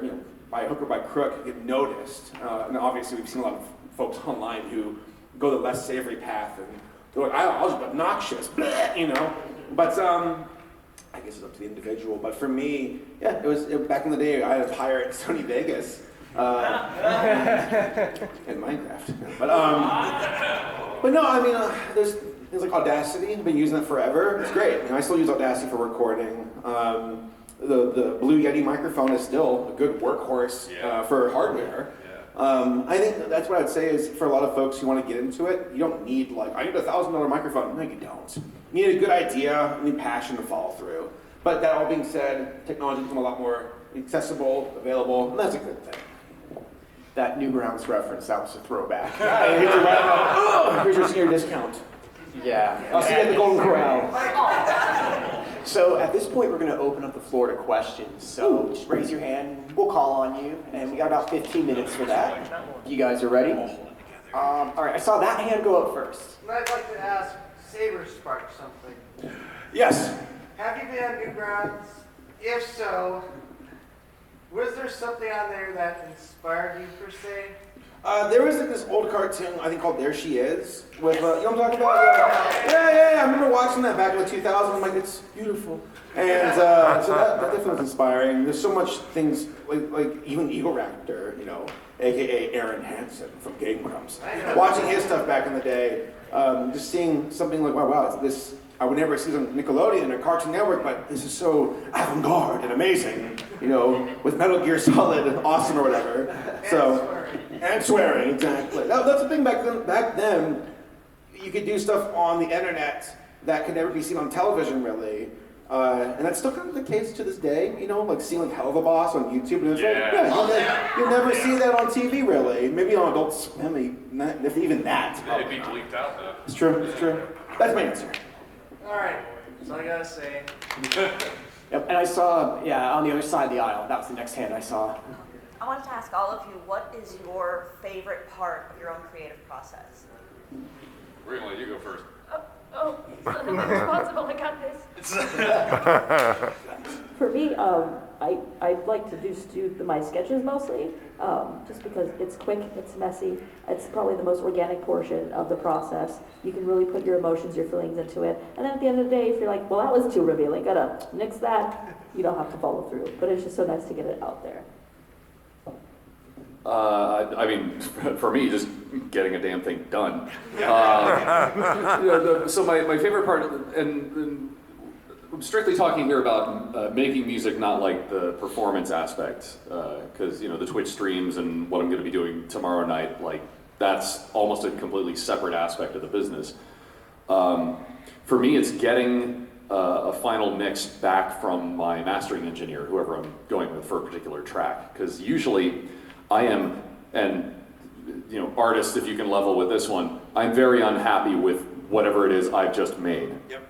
by hook or by crook, get noticed. And obviously, we've seen a lot of folks online who go the less savory path, and they're like, I'll just be obnoxious, But I guess it's up to the individual. But for me, yeah, it was back in the day. I had a pirate Sony Vegas in Minecraft. But no, I mean, there's like Audacity. I've been using it forever. It's great. I still use Audacity for recording. The Blue Yeti microphone is still a good workhorse for hardware. I think that's what I'd say is for a lot of folks who want to get into it, you don't need I need a $1,000 microphone. No, you don't. You need a good idea, you need passion to follow through. But that all being said, technology has become a lot more accessible, available, and that's a good thing. That Newgrounds reference, that was a throwback. Here's your senior discount. Yeah. I'll see you at the Golden Corral. So at this point, we're going to open up the floor to questions. So just raise your hand, we'll call on you, and we got about 15 minutes for that. You guys are ready? All right, I saw that hand go up first. And I'd like to ask Saberspark something. Yes. Have you been on Newgrounds? If so, was there something on there that inspired you per se? There was this old cartoon, I think called There She Is, with, you know what I'm talking about? Yeah, I remember watching that back in the 2000s. I'm like, it's beautiful. And so that definitely was inspiring. There's so much things, like even Eagle Raptor, AKA Aaron Hansen from Game Grumps. Watching his stuff back in the day, just seeing something like, wow, this, I would never see it on Nickelodeon or Cartoon Network, but this is so avant-garde and amazing, with Metal Gear Solid and awesome or whatever. And swearing, exactly. That's the thing back then, you could do stuff on the internet that could never be seen on television, really. And that's still kind of the case to this day, like seeing Hell of a Boss on YouTube. And it's you'll never see that on TV, really. Maybe on Adult Swim, if even that. It'd be bleaked out, though. It's true. That's my answer. All right, that's all I gotta say. Yep, and I saw, on the other side of the aisle, that was the next hand I saw. I wanted to ask all of you, what is your favorite part of your own creative process? We're gonna let you go first. I'm responsible, I got this. For me, I like to do my sketches mostly, just because it's quick, it's messy, it's probably the most organic portion of the process. You can really put your emotions, your feelings into it, and then at the end of the day, if you're like, well, that was too revealing, gotta nix that, you don't have to follow through. But it's just so nice to get it out there. I mean, for me, just getting a damn thing done. So my favorite part, and I'm strictly talking here about making music, not like the performance aspect, because the Twitch streams and what I'm going to be doing tomorrow night, that's almost a completely separate aspect of the business. For me, it's getting a final mix back from my mastering engineer, whoever I'm going with for a particular track, because usually I am, and artists, if you can level with this one, I'm very unhappy with whatever it is I've just made. Yep.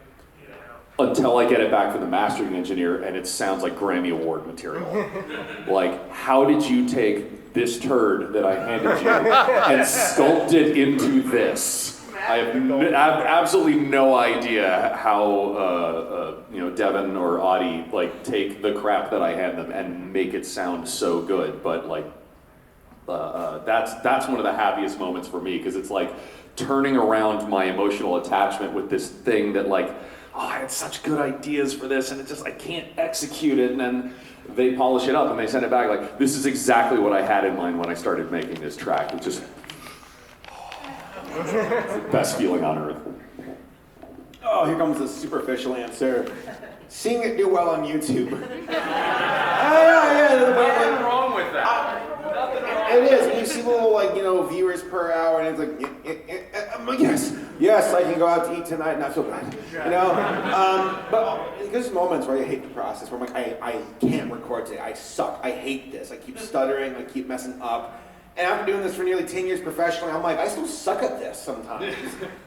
Until I get it back from the mastering engineer and it sounds like Grammy Award material. How did you take this turd that I handed you and sculpt it into this? I have absolutely no idea how Devin or Audie take the crap that I hand them and make it sound so good, but that's one of the happiest moments for me, because it's turning around my emotional attachment with this thing that I had such good ideas for this and I can't execute it, and then they polish it up and they send it back this is exactly what I had in mind when I started making this track. It's just it's the best feeling on earth. Oh, here comes the superficial answer. Seeing it do well on YouTube. Nothing wrong with that. It is. And you see little viewers per hour, and it's yes, I can go out to eat tonight and not feel bad. But there's moments where I hate the process, where I'm I can't record today. I suck. I hate this. I keep stuttering. I keep messing up. And after doing this for nearly 10 years professionally, I'm like, I still suck at this sometimes.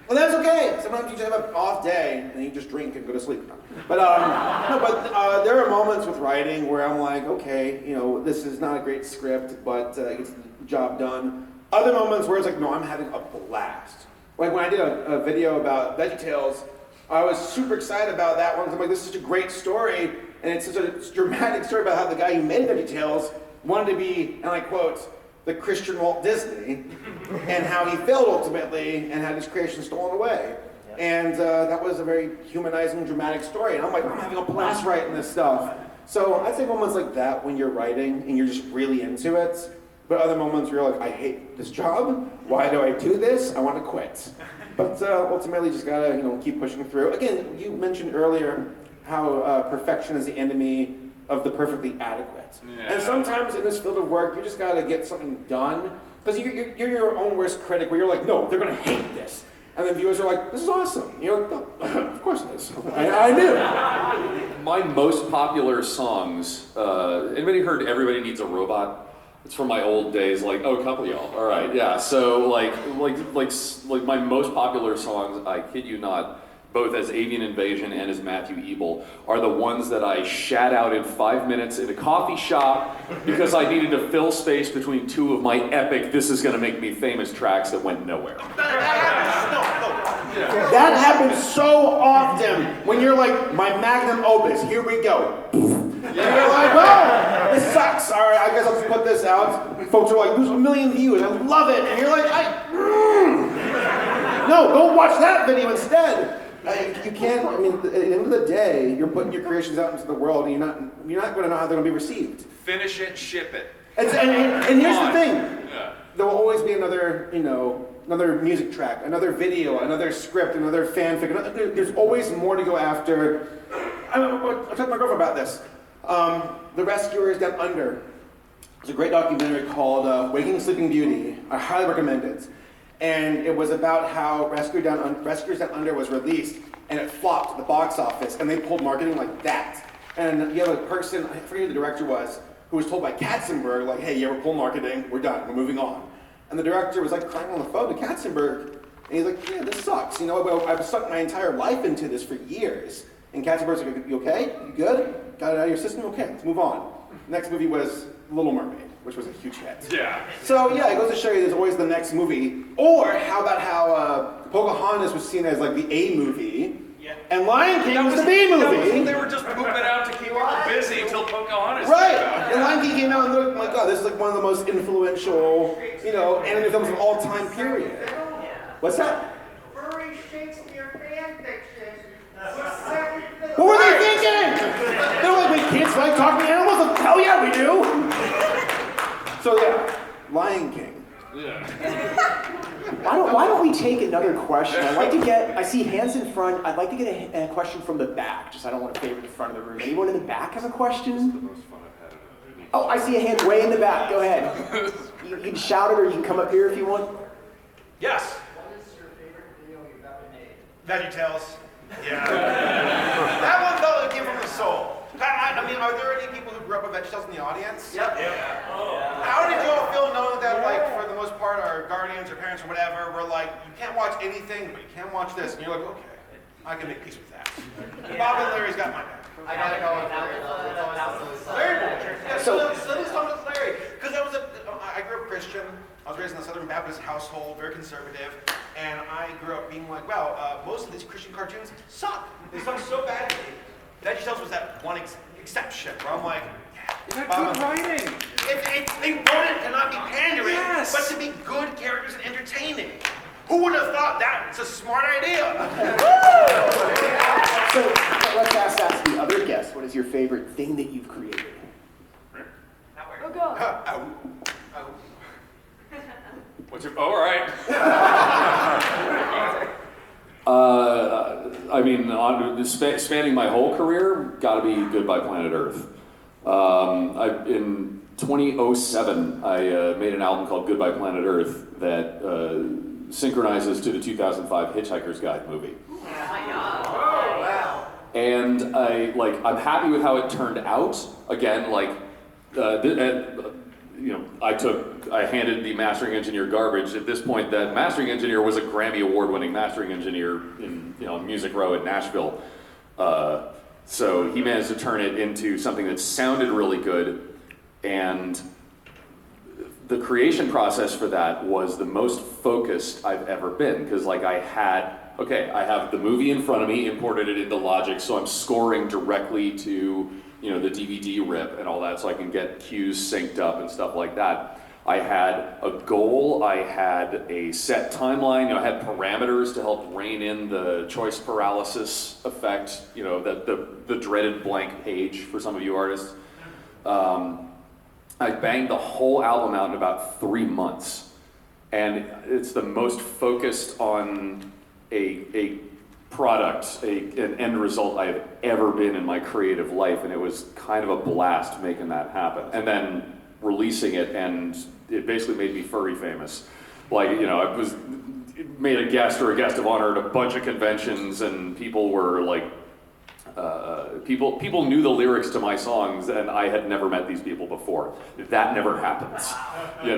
Well, that's okay. Sometimes you just have an off day and you just drink and go to sleep. But there are moments with writing where I'm like, okay, you know, this is not a great script, but it gets the job done. Other moments where it's like, no, I'm having a blast. Like when I did a video about VeggieTales, I was super excited about that one. I'm like, this is such a great story, and it's such a dramatic story about how the guy who made VeggieTales wanted to be, and I quote, the Christian Walt Disney, and how he failed ultimately and had his creation stolen away. And that was a very humanizing, dramatic story. And I'm like, I'm having a blast writing this stuff. So I'd say moments like that when you're writing and you're just really into it. But other moments where you're like, I hate this job. Why do I do this? I want to quit. But ultimately, just gotta keep pushing through. Again, you mentioned earlier how perfection is the enemy of the perfectly adequate. Yeah. And sometimes in this field of work, you just gotta get something done because you're your own worst critic. Where you're like, no, they're gonna hate this, and then viewers are like, this is awesome. You're like, oh, of course it is. I knew. My most popular songs. Anybody heard "Everybody Needs a Robot"? It's from my old days, like, oh, a couple of y'all. All right, yeah. So, like my most popular songs, I kid you not, both as Avian Invasion and as Matthew Ebel, are the ones that I shat out in 5 minutes in a coffee shop because I needed to fill space between two of my epic, this is gonna make me famous tracks that went nowhere. That happens so often when you're like, my magnum opus, here we go. And you're like, oh, this sucks. All right, I guess I'll just put this out. Folks are like, there's 1 million views. I love it. And you're like, no, go watch that video instead. You can't. I mean, at the end of the day, you're putting your creations out into the world, and you're not going to know how they're going to be received. Finish it, ship it. And here's the thing. Yeah. There will always be another music track, another video, another script, another fanfic. There's always more to go after. I talked to my girlfriend about this. The Rescuers Down Under. It's a great documentary called Waking Sleeping Beauty. I highly recommend it. And it was about how Rescuers Down Under was released, and it flopped at the box office, and they pulled marketing like that. And you have a person, I forget who the director was, who was told by Katzenberg, like, hey, yeah, we're pulling marketing, we're done, we're moving on. And the director was like crying on the phone to Katzenberg, and he's like, yeah, this sucks. I've sucked my entire life into this for years. And Katzenberg's like, you okay? You good? Got it out of your system? Okay, let's move on. Next movie was Little Mermaid, which was a huge hit. Yeah. So yeah, it goes to show you there's always the next movie. Or how about how Pocahontas was seen as like the A movie, and Lion King was the B movie. They were just pooping out to keep people busy until Pocahontas Right. came out. And Lion King came out and they're like, oh my god, this is like one of the most influential, animated films of all time period. What's that? Furry Shakespeare fan fiction. What were they thinking? They're like, wait, kids like talking animals? Hell yeah, we do! So yeah, Lion King. Yeah. Why don't we take another question? I see hands in front. I'd like to get a question from the back. I don't want to favor the front of the room. Anyone in the back have a question? Oh, I see a hand way in the back. Go ahead. You can shout it or you can come up here if you want. Yes. What is your favorite video you've ever made? VeggieTales. Yeah. That one felt like it came from the soul. I mean, are there any people who grew up with VeggieTales in the audience? Yep. Yeah. Oh. How did you all feel knowing that, like, for the most part, our guardians or parents or whatever were like, you can't watch anything, but you can watch this, and you're like, okay, I can make peace with that. Bob and Larry's got my back. I gotta go with that. Very bullshit. Yeah, so this song with Larry, because I grew up Christian. I was raised in a Southern Baptist household, very conservative, and I grew up being like, wow, most of these Christian cartoons suck. They suck so badly. VeggieTales was that one exception where I'm like, Is that good writing? They wrote it to not be pandering, Yes. but to be good characters and entertaining. Who would have thought that? It's a smart idea. So let's ask the other guest, what is your favorite thing that you've created? Oh, go. What's your? All right. I mean, spanning my whole career, gotta be Goodbye Planet Earth. In 2007, I made an album called Goodbye Planet Earth that synchronizes to the 2005 Hitchhiker's Guide movie. Oh my god. Oh wow. And I'm happy with how it turned out. Again, I handed the mastering engineer garbage. At this point, that mastering engineer was a Grammy award-winning mastering engineer in Music Row in Nashville. So he managed to turn it into something that sounded really good, and the creation process for that was the most focused I've ever been, because I have the movie in front of me, imported it into Logic, so I'm scoring directly to the DVD rip and all that, so I can get cues synced up and stuff like that. I had a goal, I had a set timeline, I had parameters to help rein in the choice paralysis effect, the dreaded blank page for some of you artists. I banged the whole album out in about 3 months, and it's the most focused on a product, an end result I have ever been in my creative life, and it was kind of a blast making that happen. And then releasing it, and it basically made me furry famous. I was made a guest or a guest of honor at a bunch of conventions, and people were people knew the lyrics to my songs, and I had never met these people before. That never happens. It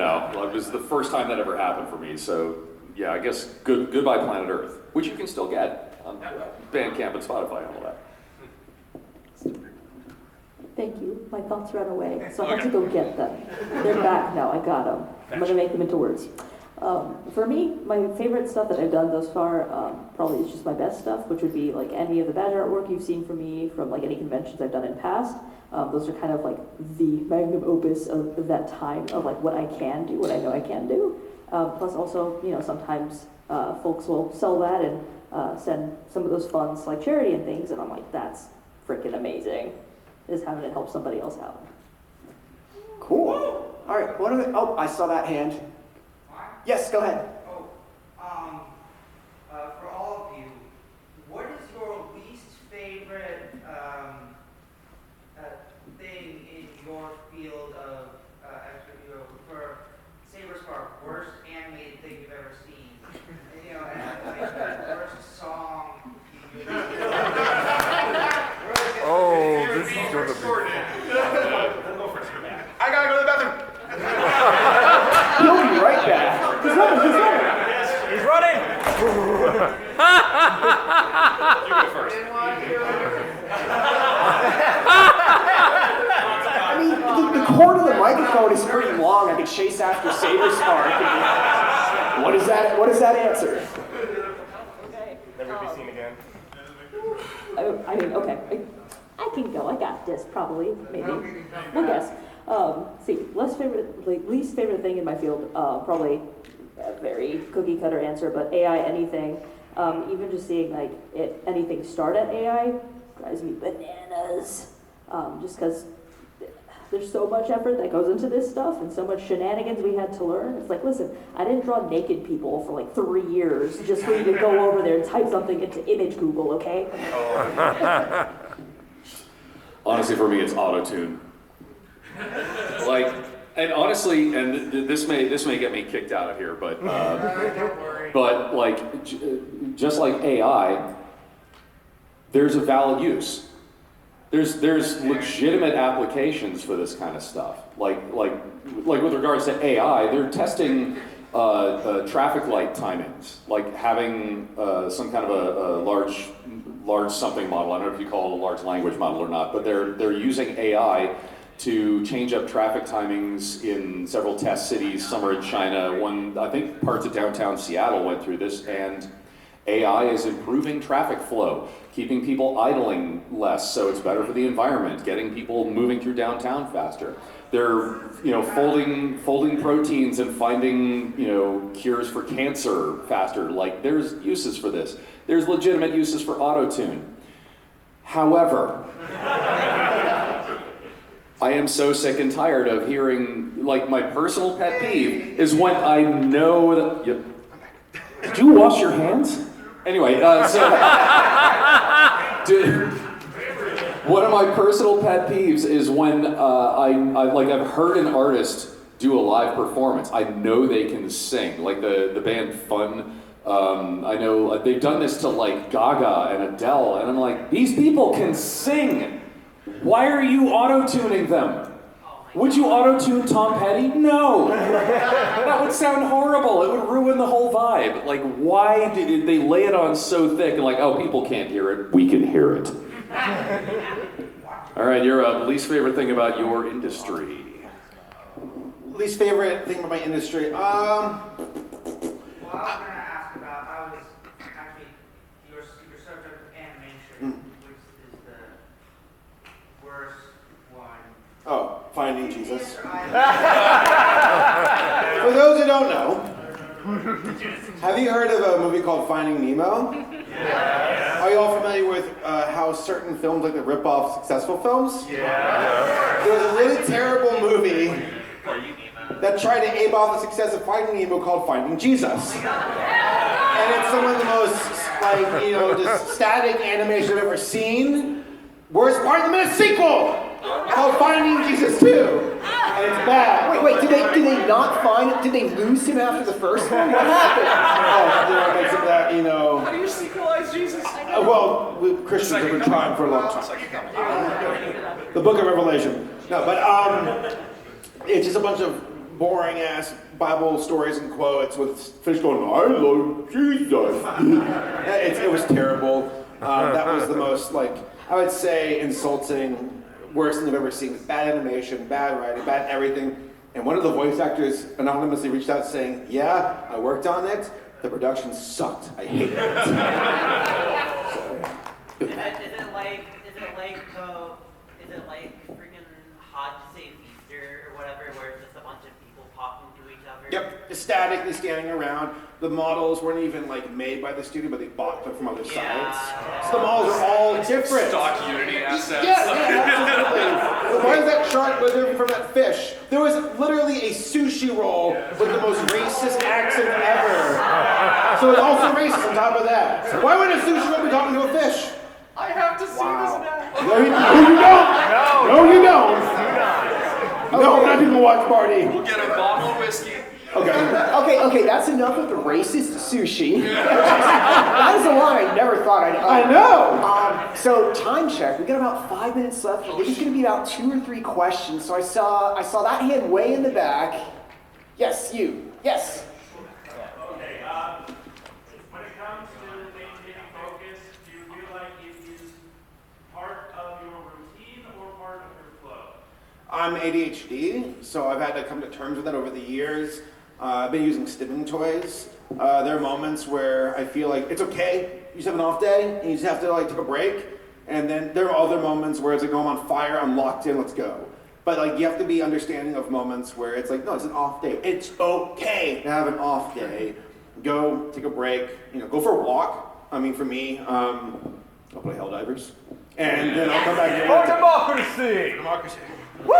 was the first time that ever happened for me. So yeah, I guess Goodbye Planet Earth, which you can still get on Bandcamp and Spotify and all that. Thank you. My thoughts ran away, so I had to go get them. They're back now. I got them. I'm going to make them into words. For me, my favorite stuff that I've done thus far probably is just my best stuff, which would be any of the badge artwork you've seen from me from any conventions I've done in past. Those are kind of the magnum opus of that time of what I can do, what I know I can do. Plus also, sometimes folks will sell that and send some of those funds to charity and things, and I'm like, that's freaking amazing, is having it help somebody else out. Cool. All right, oh, I saw that hand. Yes, go ahead. For all of you, what is your least favorite thing in your field of for Saberspark, worst animated thing you've ever seen? And worst song. This is gonna be. I gotta go to the bathroom. He'll be right back. He's running. You go first. I mean, the cord of the microphone is pretty long. I could chase after Saberspark. What does that answer? Never be seen again. I mean, okay. I can go. I got this, probably, maybe. We'll guess. Least favorite thing in my field, probably a very cookie cutter answer, but AI anything. Even just seeing anything start at AI drives me bananas. Just because there's so much effort that goes into this stuff and so much shenanigans we had to learn. It's listen, I didn't draw naked people for 3 years just for you to go over there and type something into image Google, okay? Honestly, for me, it's auto-tune. And honestly, and this may get me kicked out of here, but just like AI, there's a valid use. There's legitimate applications for this kind of stuff. Like with regards to AI, they're testing traffic light timings, having some kind of a large something model. I don't know if you call it a large language model or not, but they're using AI to change up traffic timings in several test cities. Some are in China. I think parts of downtown Seattle went through this, and AI is improving traffic flow, keeping people idling less, so it's better for the environment, getting people moving through downtown faster. They're folding proteins and finding cures for cancer faster. There's uses for this. There's legitimate uses for auto-tune. However, I am so sick and tired of hearing, my personal pet peeve is when I know that. Yep. Did you wash your hands? Anyway, one of my personal pet peeves is when I've heard an artist do a live performance. I know they can sing, the band Fun. I know they've done this to Gaga and Adele, and I'm these people can sing. Why are you auto-tuning them? Would you auto-tune Tom Petty? No. That would sound horrible. It would ruin the whole vibe. Like, why did they lay it on so thick and like, oh, people can't hear it. We can hear it. All right, your least favorite thing about your industry? Least favorite thing about my industry? Well, I was going to ask about, I was actually, your subject of animation, which is the worst one. Oh, Finding Jesus. For those who don't know, have you heard of a movie called Finding Nemo? Yeah. Are you all familiar with how certain films like to rip off successful films? Yeah. There was a really terrible movie that tried to ape off the success of Finding Nemo called Finding Jesus. And it's some of the most, just static animation I've ever seen. Worst part of them is a sequel called Finding Jesus 2. And it's bad. Wait, did they not find it? Did they lose him after the first one? What happened? Oh, because of that, How do you sequelize Jesus? Christians have been trying for a long time. The Book of Revelation. No, but it's just a bunch of boring ass Bible stories and quotes with fish going, I love Jesus. It was terrible. That was the most, I would say, insulting, worst thing I've ever seen. Bad animation, bad writing, bad everything. And one of the voice actors anonymously reached out saying, yeah, I worked on it. The production sucked. I hated it. Is it like freaking Hard to Save Easter or whatever, where it's just a bunch of people talking to each other? Yep, statically standing around. The models weren't even made by the studio, but they bought them from other sites. So the models are all different. Stock Unity assets. Yeah, absolutely. Why is that shark literally from that fish? There was literally a sushi roll with the most racist accent ever. So it's also racist on top of that. Why would a sushi roll be talking to a fish? I have to see this now. No, you don't. No, you don't. No, we're not doing a watch party. We'll get a bottle of whiskey. Okay, that's enough of the racist sushi. That is a line I never thought I'd utter. I know! So, time check. We got about 5 minutes left. I think it's going to be about 2 or 3 questions. So I saw that hand way in the back. Yes, you. Yes. Okay, when it comes to maintaining focus, do you feel like it is part of your routine or part of your flow? I'm ADHD, so I've had to come to terms with that over the years. I've been using stimming toys. There are moments where I feel like it's okay, you just have an off day, and you just have to take a break. And then there are other moments where it's like, no, I'm on fire, I'm locked in, let's go. But you have to be understanding of moments where it's like, no, it's an off day. It's okay to have an off day. Go, take a break, go for a walk. I mean, for me, I'll play Helldivers. And then I'll come back here. Oh, democracy! Woo!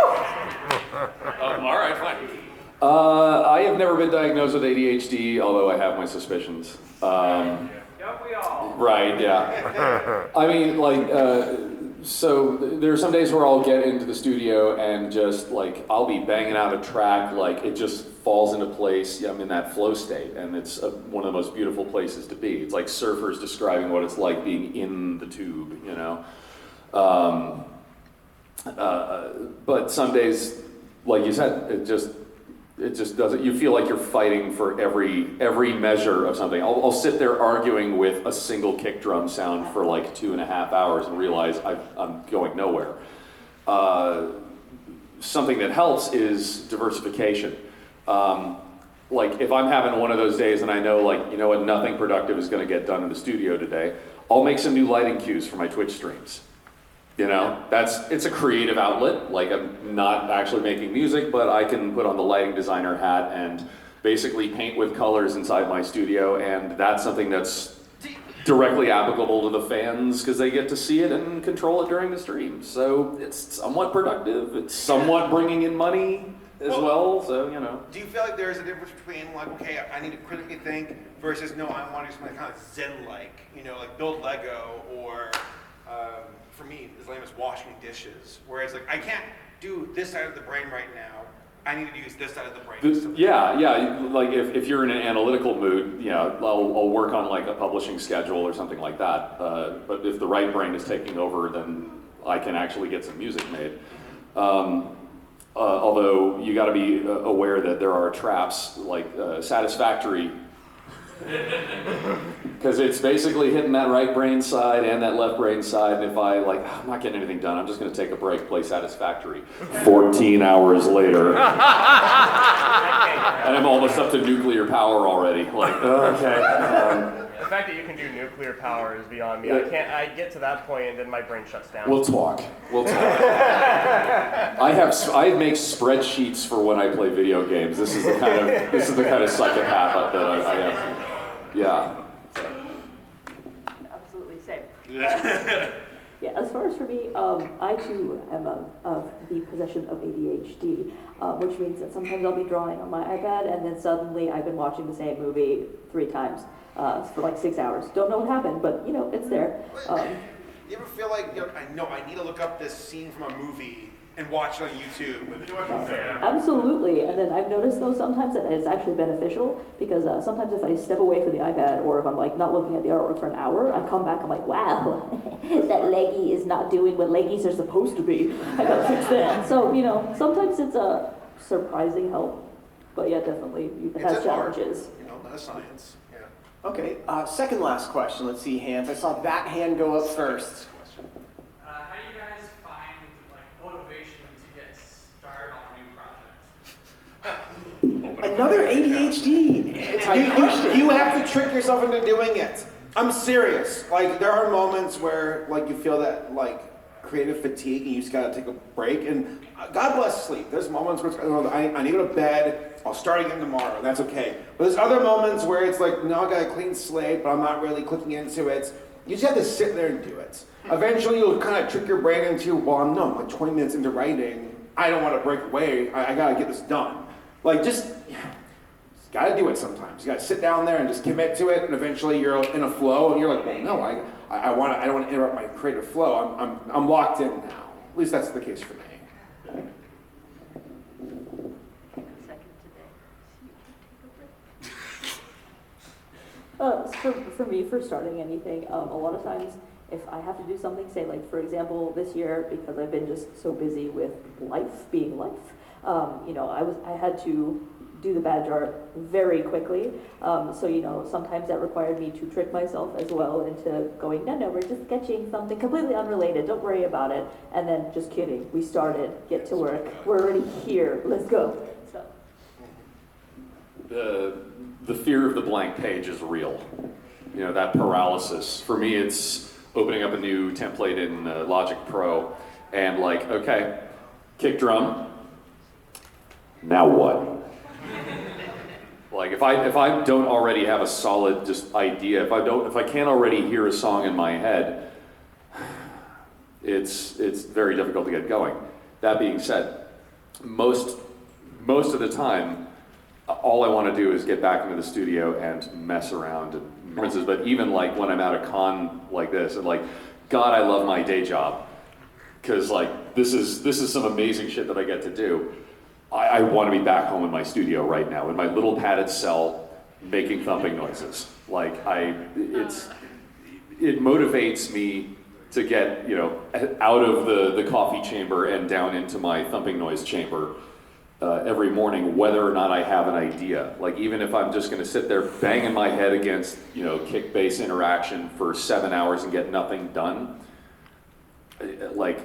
All right, fine. I have never been diagnosed with ADHD, although I have my suspicions. Don't we all? Right, yeah. I mean, so there are some days where I'll get into the studio and just I'll be banging out a track, it just falls into place. I'm in that flow state, and it's one of the most beautiful places to be. It's like surfers describing what it's like being in the tube, But some days, like you said, it just doesn't. You feel like you're fighting for every measure of something. I'll sit there arguing with a single kick drum sound for 2.5 hours and realize I'm going nowhere. Something that helps is diversification. If I'm having one of those days and I know, nothing productive is going to get done in the studio today, I'll make some new lighting cues for my Twitch streams. It's a creative outlet. I'm not actually making music, but I can put on the lighting designer hat and basically paint with colors inside my studio, and that's something that's directly applicable to the fans because they get to see it and control it during the stream. So it's somewhat productive. It's somewhat bringing in money as well. So Do you feel like there's a difference between okay, I need to critically think versus no, I want to do something kind of zen-like, build Lego or. For me, as lame as washing dishes, where it's I can't do this side of the brain right now. I need to use this side of the brain. If you're in an analytical mood, I'll work on a publishing schedule or something like that. But if the right brain is taking over, then I can actually get some music made. Although you got to be aware that there are traps like Satisfactory, because it's basically hitting that right brain side and that left brain side. And if I'm not getting anything done, I'm just going to take a break, play Satisfactory. 14 hours later, and I'm almost up to nuclear power already. Like, okay. The fact that you can do nuclear power is beyond me. I get to that point and then my brain shuts down. We'll talk. I make spreadsheets for when I play video games. This is the kind of psychopath that I am. Yeah. Absolutely same. Yeah, as far as for me, I too am of the possession of ADHD, which means that sometimes I'll be drawing on my iPad and then suddenly I've been watching the same movie 3 times for like 6 hours. Don't know what happened, but it's there. You ever feel like, I need to look up this scene from a movie and watch it on YouTube? Absolutely, and then I've noticed though sometimes that it's actually beneficial because sometimes if I step away from the iPad or if I'm like not looking at the artwork for an hour, I come back, I'm like, wow, that leggy is not doing what leggies are supposed to be. I gotta fix that. So, sometimes it's a surprising help, but yeah, definitely it has challenges. Not a science. Yeah. Okay, second last question. Let's see, hands. I saw that hand go up first. How do you guys find motivation to get started on new projects? Another ADHD. You have to trick yourself into doing it. I'm serious. Like, there are moments where, you feel that, creative fatigue and you just gotta take a break. And God bless sleep. There's moments where I need to go to bed. I'll start again tomorrow. That's okay. But there's other moments where it's like, no, I got a clean slate, but I'm not really clicking into it. You just have to sit there and do it. Eventually, you'll kind of trick your brain into, I'm 20 minutes into writing. I don't want to break away. I gotta get this done. Just gotta do it sometimes. You gotta sit down there and just commit to it, and eventually you're in a flow, and you're like, well, no, I don't want to interrupt my creative flow. I'm locked in now. At least that's the case for me. For me, for starting anything, a lot of times if I have to do something, say for example this year, because I've been just so busy with life being life, I had to do the badge art very quickly. So sometimes that required me to trick myself as well into going, no, we're just sketching something completely unrelated. Don't worry about it. And then just kidding. We started. Get to work. We're already here. Let's go. So. The fear of the blank page is real. That paralysis. For me, it's opening up a new template in Logic Pro and okay, kick drum. Now what? If I don't already have a solid just idea, if I can't already hear a song in my head, it's very difficult to get going. That being said, most of the time, all I want to do is get back into the studio and mess around and but even when I'm at a con like this and God, I love my day job because this is some amazing shit that I get to do. I want to be back home in my studio right now in my little padded cell making thumping noises. It motivates me to get out of the coffee chamber and down into my thumping noise chamber every morning, whether or not I have an idea. Even if I'm just going to sit there banging my head against kick bass interaction for 7 hours and get nothing done, the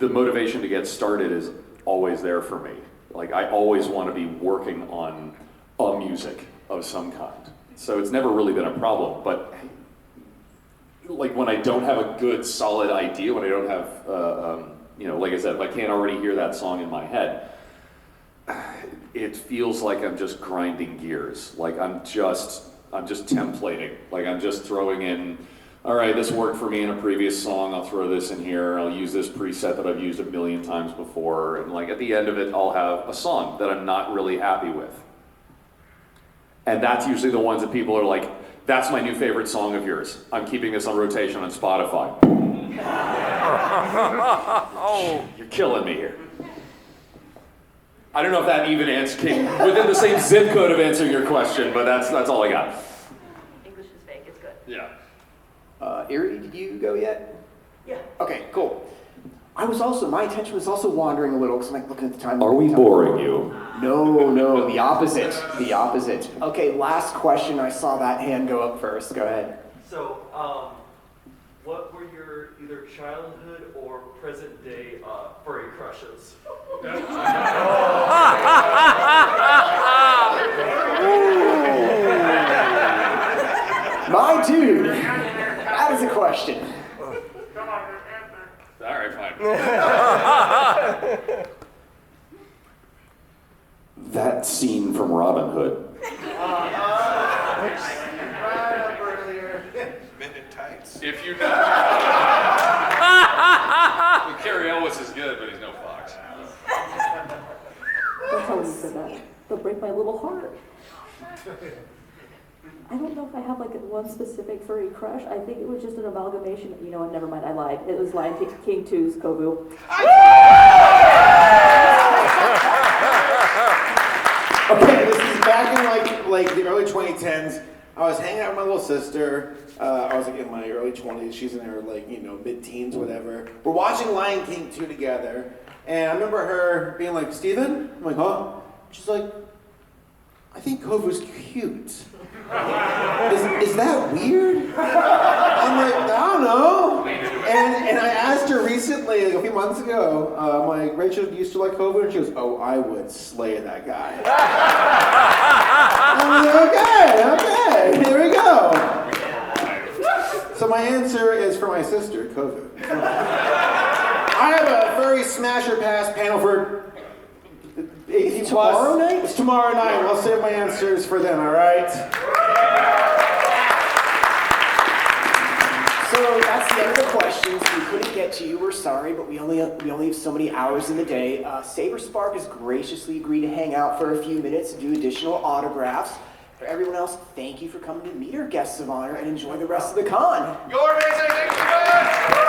motivation to get started is always there for me. I always want to be working on a music of some kind. So it's never really been a problem, but when I don't have a good solid idea, when I don't have, like I said, if I can't already hear that song in my head, it feels like I'm just grinding gears. I'm just templating. I'm just throwing in, all right, this worked for me in a previous song, I'll throw this in here, I'll use this preset that I've used a million times before, and at the end of it, I'll have a song that I'm not really happy with. And that's usually the ones that people are like, that's my new favorite song of yours. I'm keeping this on rotation on Spotify. Oh, you're killing me here. I don't know if that even came within the same zip code of answering your question, but that's all I got. English is fake. It's good. Yeah. Erie, did you go yet? Yeah. Okay, cool. my attention was also wandering a little because I'm like looking at the time. Are we boring you? No, the opposite. The opposite. Okay, last question. I saw that hand go up first. Go ahead. So, what were your either childhood or present day furry crushes? My dude, that is a question. All right, fine. That scene from Robin Hood. Men in tights. If you know. Carrie Elwes is good, but he's no fox. Don't tell me for that. They'll break my little heart. I don't know if I have like one specific furry crush. I think it was just an amalgamation. You know what? Never mind. I lied. It was Lion King 2's Kovu. Okay, this is back in like the early 2010s. I was hanging out with my little sister. I was like in my early 20s. She's in her mid-teens, whatever. We're watching Lion King 2 together, and I remember her being like, "Steven?" I'm like, "Huh?" She's like, "I think Kovu's cute." Is that weird? I'm like, I don't know. And I asked her recently, like a few months ago, I'm like, "Rachel, do you still like Kovu?" And she goes, "Oh, I would slay that guy." I'm like, okay, here we go. So my answer is for my sister, Kovu. I have a furry smasher pass panel for 18 Tomorrow plus. night? It's tomorrow night. I'll save my answers for then, all right? So that's the end of the questions. We couldn't get to you. We're sorry, but we only have so many hours in the day. Saberspark has graciously agreed to hang out for a few minutes and do additional autographs. For everyone else, thank you for coming to meet our guests of honor and enjoy the rest of the con. You're amazing. Thank you so much.